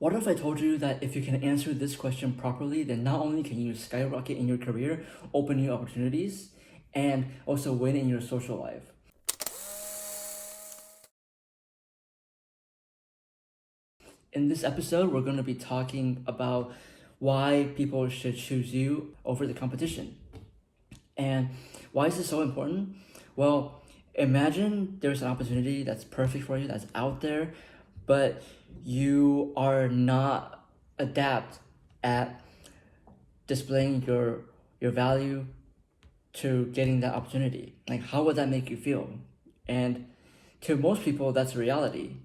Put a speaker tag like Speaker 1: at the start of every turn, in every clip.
Speaker 1: What if I told you that if you can answer this question properly, then not only can you skyrocket in your career, open new opportunities, and also win in your social life? In this episode, we're going to be talking about why people should choose you over the competition. And why is this so important? Well, imagine there's an opportunity that's perfect for you, that's out there, but you are not adept at displaying your value to getting that opportunity. Like, how would that make you feel? And to most people, that's reality.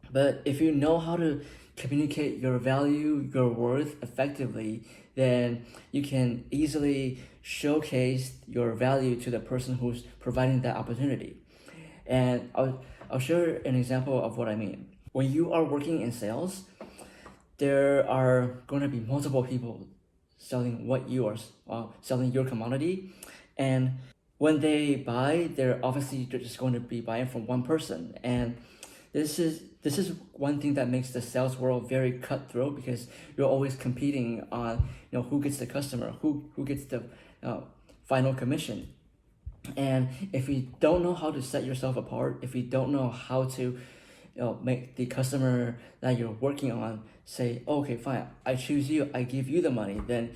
Speaker 1: But if you know how to communicate your value, your worth effectively, then you can easily showcase your value to the person who's providing that opportunity. And I'll share an example of what I mean. When you are working in sales, there are going to be multiple people selling what you are selling your commodity, and when they buy, they're obviously just going to be buying from one person. And this is one thing that makes the sales world very cutthroat, because you're always competing on who gets the customer, who gets the final commission. And if you don't know how to set yourself apart, if you don't know how to make the customer that you're working on say, okay, fine, I choose you, I give you the money, then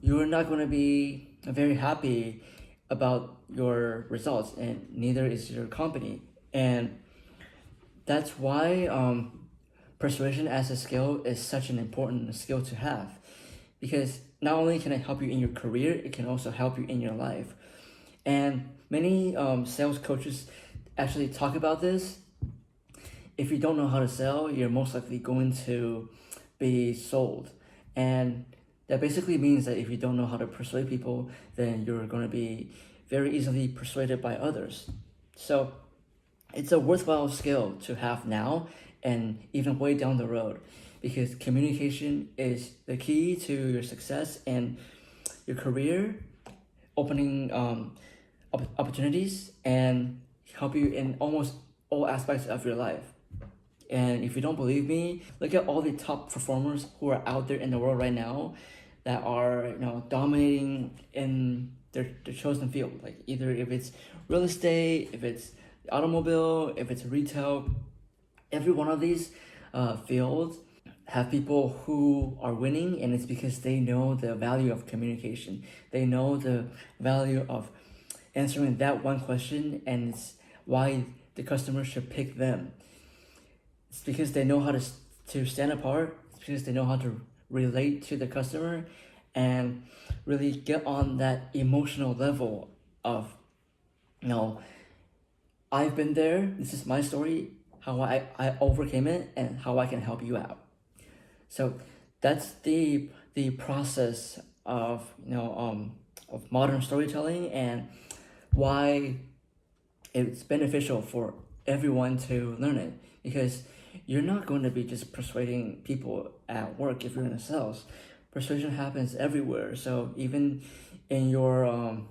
Speaker 1: you're not going to be very happy about your results, and neither is your company. And that's why persuasion as a skill is such an important skill to have, because not only can it help you in your career, it can also help you in your life. And many sales coaches actually talk about this. If you don't know how to sell, you're most likely going to be sold. And that basically means that if you don't know how to persuade people, then you're going to be very easily persuaded by others. So it's a worthwhile skill to have now and even way down the road, because communication is the key to your success and your career, opening opportunities, and help you in almost all aspects of your life. And if you don't believe me, look at all the top performers who are out there in the world right now that are dominating in their chosen field. Like, either if it's real estate, if it's automobile, if it's retail, every one of these fields have people who are winning, and it's because they know the value of communication. They know the value of answering that one question, and it's why the customer should pick them. It's because they know how to stand apart. It's because they know how to relate to the customer and really get on that emotional level of, I've been there, this is my story, how I overcame it, and how I can help you out. So that's the process of of modern storytelling, and why it's beneficial for everyone to learn it, because you're not going to be just persuading people at work if you're in sales. Persuasion happens everywhere. So even in your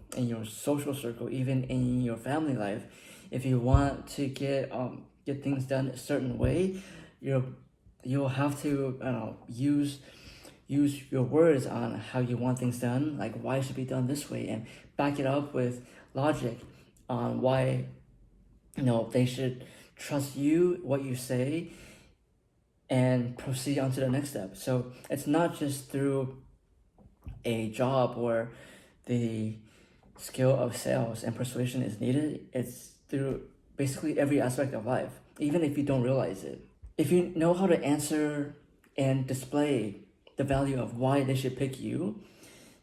Speaker 1: social circle, even in your family life, if you want to get things done a certain way, you'll have to use your words on how you want things done, like why it should be done this way, and back it up with logic on why they should trust you, what you say, and proceed on to the next step. So it's not just through a job where the skill of sales and persuasion is needed. It's through basically every aspect of life, even if you don't realize it. If you know how to answer and display the value of why they should pick you,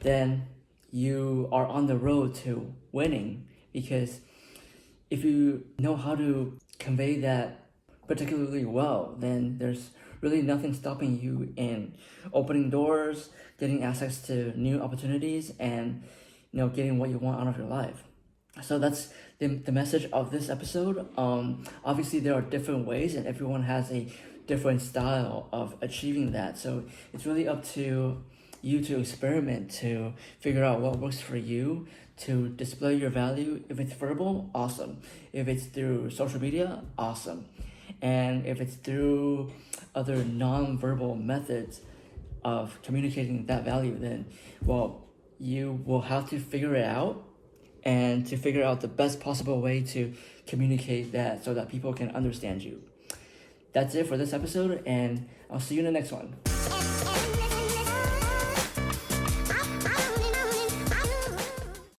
Speaker 1: then you are on the road to winning. Because if you know how to convey that particularly well, then there's really nothing stopping you in opening doors, getting access to new opportunities, and getting what you want out of your life. So that's the message of this episode. Obviously, there are different ways, and everyone has a different style of achieving that. So it's really up to you to experiment, to figure out what works for you, to display your value. If it's verbal, awesome. If it's through social media, awesome. And if it's through other non-verbal methods of communicating that value, then, well, you will have to figure it out and to figure out the best possible way to communicate that so that people can understand you. That's it for this episode, and I'll see you in the next one.